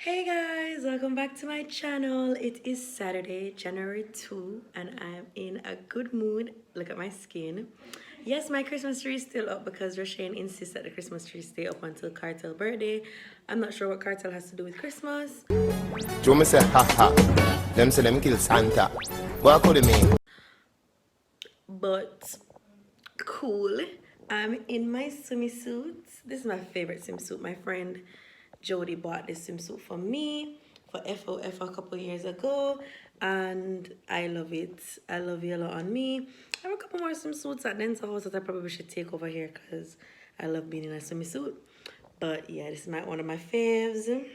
Hey guys, welcome back to my channel. It is Saturday, January 2, and I'm in a good mood. Look at my skin. Yes, my Christmas tree is still up because Roshane insists that the Christmas tree stay up until Cartel's birthday. I'm not sure what Cartel has to do with Christmas. Joe say ha ha. Them say them kill Santa. What could it mean? But cool. I'm in my swimsuit. This is my favorite swimsuit. My friend Jody bought this swimsuit for me for FOF a couple years ago, and I love it. I love yellow on me. I have a couple more swimsuits at Den's house that I probably should take over here because I love being in a swimsuit. But yeah, this is one of my faves.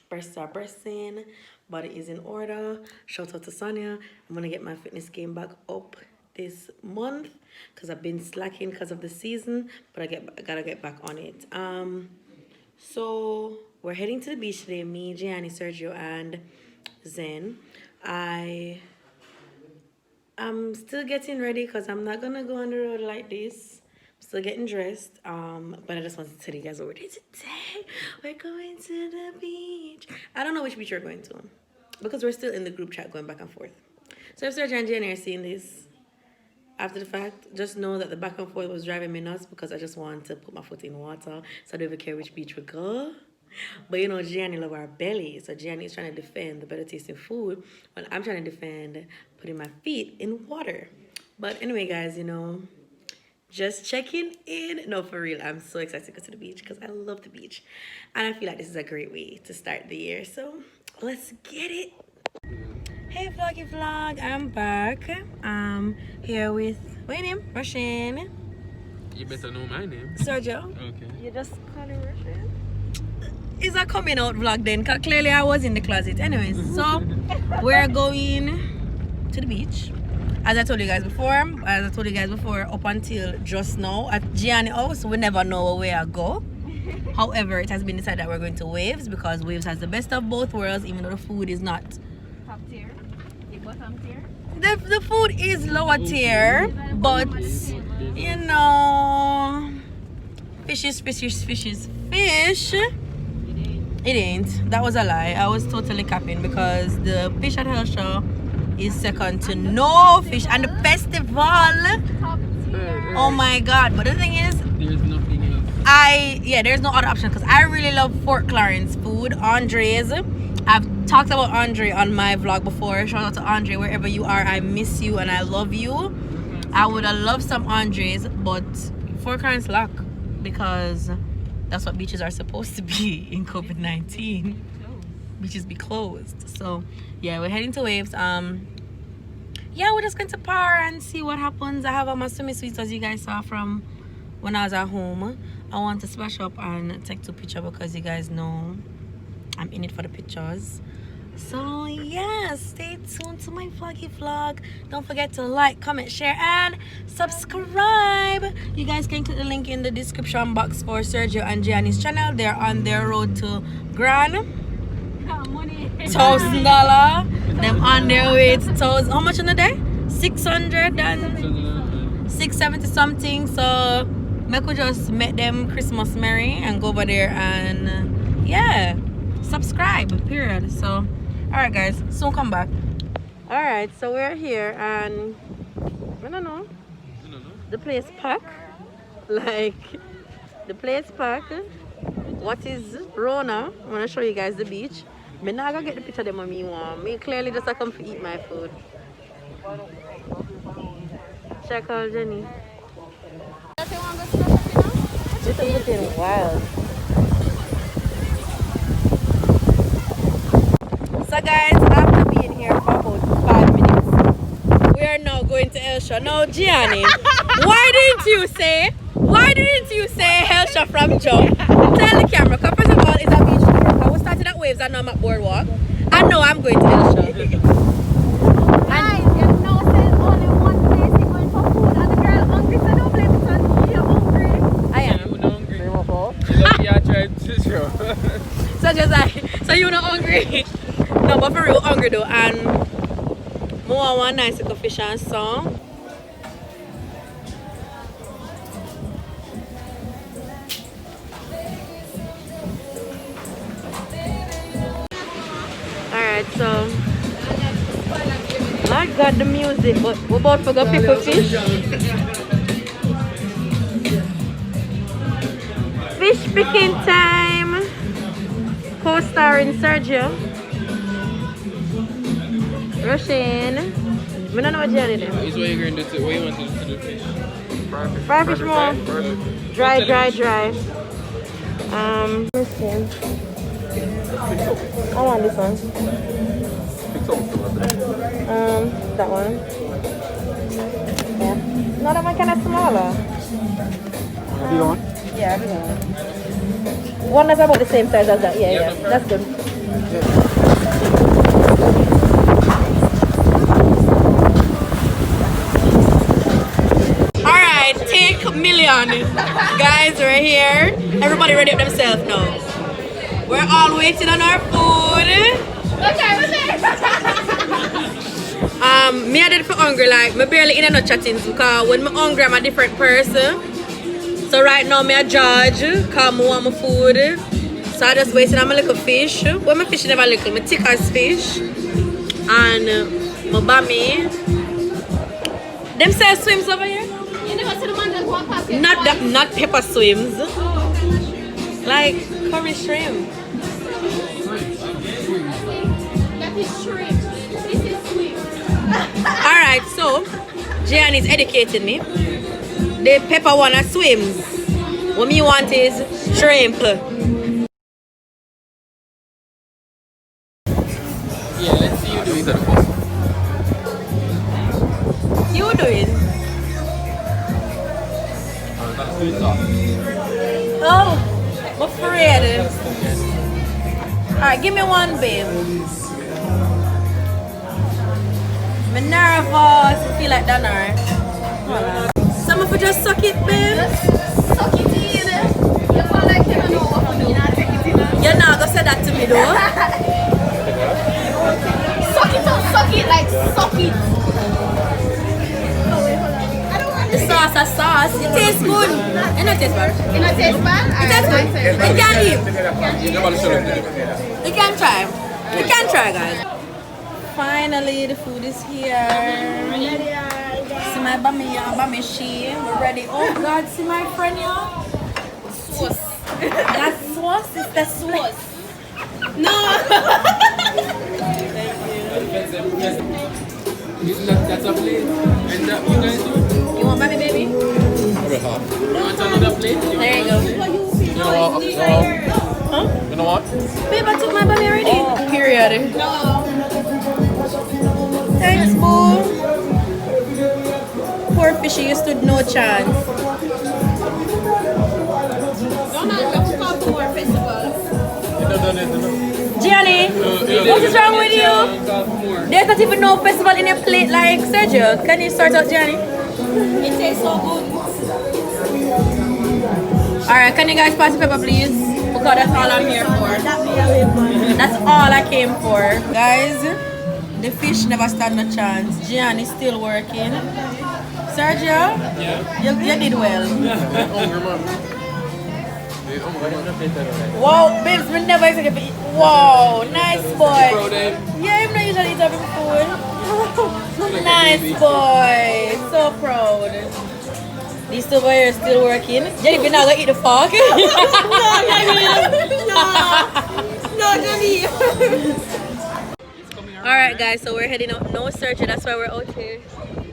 Breasts are breasting, body is in order. Shout out to Sonia. I'm gonna get my fitness game back up this month because I've been slacking because of the season, but I gotta get back on it. So we're heading to the beach today, me, Gianni, Sergio, and Zen. I'm still getting ready because I'm not gonna go on the road like this. I'm still getting dressed. But I just wanted to tell you guys what we're doing today. We're going to the beach. I don't know which beach we're going to because we're still in the group chat going back and forth. So if Sergio and Gianni are seeing this after the fact, just know that the back and forth was driving me nuts because I just want to put my foot in water, so I don't even care which beach we go. But you know, Gianni love our belly, so Gianni is trying to defend the better tasting food, while I'm trying to defend putting my feet in water. But anyway, guys, you know, just checking in. No, for real, I'm so excited to go to the beach because I love the beach, and I feel like this is a great way to start the year. So let's get it. Hey vloggy vlog, I'm back. Here with, what's your name? Roshane. You better know my name. Sergio. Okay. You just call him Roshane? It's a coming out vlog then, because clearly I was in the closet. Anyways, so we're going to the beach. As I told you guys before, up until just now, at Gianni house, we never know where I go. However, it has been decided that we're going to Waves because Waves has the best of both worlds, even though the food is not top tier. The bottom tier. the food is lower tier, but you know, fish is fish. It ain't. That was a lie. I was totally capping because the fish at Hellshaw is second to no fish, and the festival. Top tier. Oh my god! But the thing is, There's nothing else. there's no other option because I really love Fort Clarence food. Andre's. I've talked about Andre on my vlog before. Shout out to Andre wherever you are. I miss you and I love you. I would have loved some Andres, but Fort Clarence luck because that's what beaches are supposed to be in COVID-19. Beaches be closed. So yeah, we're heading to Waves. Yeah, we're just going to par and see what happens. I have my swimsuits as you guys saw from when I was at home. I want to splash up and take 2 pictures because you guys know I'm in it for the pictures. So yeah, stay tuned to my vloggy vlog. Don't forget to like, comment, share, and subscribe. You guys can click the link in the description box for Sergio and Gianni's channel. They're on their road to grand Money. $1,000. Them on their way to $1,000. How much in a day? 600 and 670 something. So make we just make them Christmas merry and go over there and yeah, subscribe, period. So alright guys, soon come back. Alright, so we're here and I don't know, the place pack. Like the place pack. What is Rona? I'm gonna show you guys the beach. Me not gonna get the picture of them me want. Me clearly just come to eat my food. Check out Jenny. This is looking wild. So guys, after being here for about 5 minutes, we are now going to Hellshaw. Now Gianni, why didn't you say Hellshaw from jump? Tell the camera, because first of all, it's a beach tour. We started at Waves and now I'm at Boardwalk. And now I'm going to Hellshaw. Guys, you know there's only one place you're going for food and the girl hungry, so don't blame it on you're hungry. I am. I'm hungry. I tried to show. So just like, so you're not hungry? No, but for real, hungry though. And more one nice little fish and song. Alright, so I got the music, but we're about to go pick a fish. Fish picking time. Co-starring Sergio. Russian. I don't know what you're doing. Is what you're going to do. What you want to do fish? Fry fish more. Perfect. Dry. Let's see. I want this one. That one. Yeah. No, that one kind of smaller. Do you want? Yeah, I want. One that's about the same size as that. Yeah. That's good. Alright, take million. Guys, we're here. Everybody ready up themselves now. We're all waiting on our food. Me I did for hungry, like me barely in no chatting because when I'm hungry I'm a different person. So right now me a judge because I want my food. So I just waiting on my little fish. Well my fish never little, my thick as fish. And my bammy. Them sell swims over here? You never see the man that walk past Not pepper swims. Like curry shrimp. That is shrimp. This is sweet. Alright, so Jan is educating me. The pepper one are swims. What me want is shrimp. Yeah, let's see you do it. You doing? Oh, I'm afraid. Alright, give me one, babe. I'm nervous. I feel like that now. Some of you just suck it, babe. Suck it in. You feel like you don't know what to do. You not take it in. You're not gonna say that to me, though. Suck it up, suck it, like suck it. The sauce is sauce. It tastes good. It don't taste bad. You know taste bad? It tastes good. It can live. Nobody show them. You can try. You can try, guys. Finally, the food is here. See my bami she. We're ready. Oh God, see my friend here. Sauce. That sauce is the sauce. No. That's a plate. And that you guys do? You want bami, baby? You want another plate? There you go. You know what? Huh? You know what? Babe, I took my bami already. Period. No. Thanks, boo. Poor fishy, you stood no chance. Don't come to our festival. You don't done it, no? Gianni, what is wrong with you? There's not even no festival in your plate like Sergio. Can you sort out Gianni? It tastes so good. Alright, can you guys pass the pepper please? Because that's all I'm here for. That's all I came for. Guys, the fish never stand a chance. Gianni's still working. Sergio, you did well. Wow, babes, we never expected to eat. Wow, nice boy. Yeah, I'm not usually eat every food. Nice boy. So proud. These two boys are still working. Jenny, we're not gonna eat the fork. No, Jenny. Alright guys, so we're heading out. No Sergio, that's why we're out here.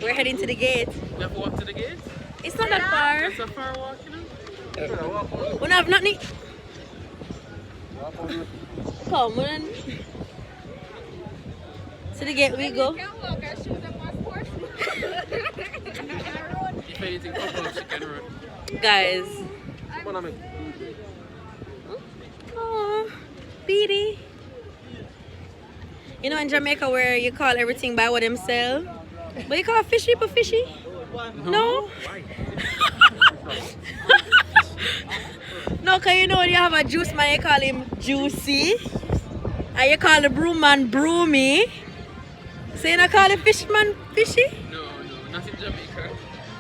We're heading to the gate. You have to walk to the gate? It's not that far. It's a far walk, you know? We don't have nothing. Come on. To the gate we go. If anything, pop chicken run. Guys. Come on, Oh, Beady. You know in Jamaica where you call everything by what them sell? But you call fish people fishy? No? No, because you know when you have a juice man, you call him juicy. And you call the broom man broomy. So you don't call the fish man fishy? No, not in Jamaica.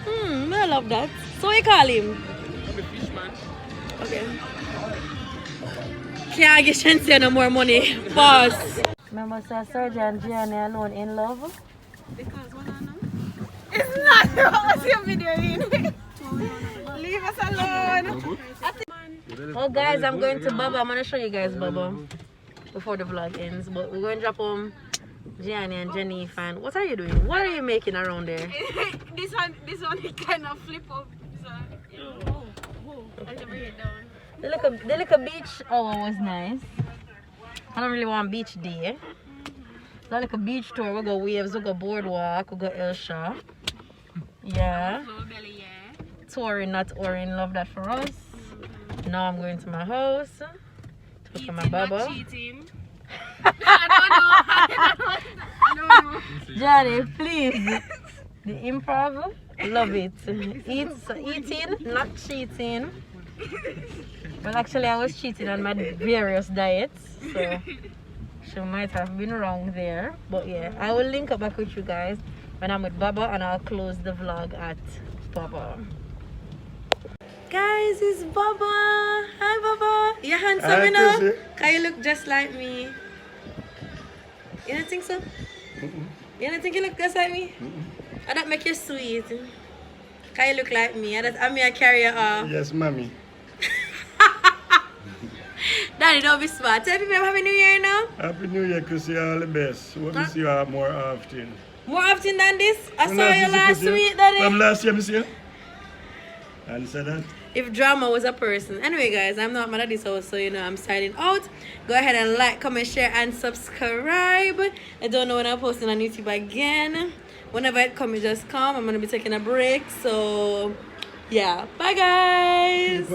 I love that. So you call him? I'm a fish man. Okay. Can't get chance no more money. Boss. Remember, Sir Sergio and Gianni alone in love? Because what I know? It's not. What was your video in? Leave us alone. Oh, guys, I'm going to Baba. I'm going to show you guys Baba before the vlog ends. But we're going to drop home Gianni and Jenny. And what are you doing? What are you making around there? This one is kind of flip up. So, I can bring it down. The little beach hour was nice. I don't really want beach day. So like a beach tour, we go waves, we go boardwalk, we go Elsha. Yeah. Touring, not touring, love that for us. Now I'm going to my house. To look at my baba. I don't know. Johnny, please. The improv, love it. Eating, not cheating. Well, actually, I was cheating on my various diets, so she might have been wrong there. But yeah, I will link up back with you guys when I'm with Baba, and I'll close the vlog at Baba. Guys, it's Baba. Hi, Baba. You're handsome enough. Can you look just like me? You don't think so? You don't think you look just like me? I don't make you sweet. Can you look like me? I'm here carry you off. Yes, mommy. Daddy, don't be smart. Tell people Happy New Year now. Happy New Year, Chrissy. All the best. Hope to see you more often. More often than this? I saw you last week, Daddy. From last year, Monsieur. Answer that. If drama was a person. Anyway, guys, I'm not mad at this house, so you know I'm signing out. Go ahead and like, comment, share, and subscribe. I don't know when I'm posting on YouTube again. Whenever it comes, just come. I'm gonna be taking a break. So yeah, bye guys.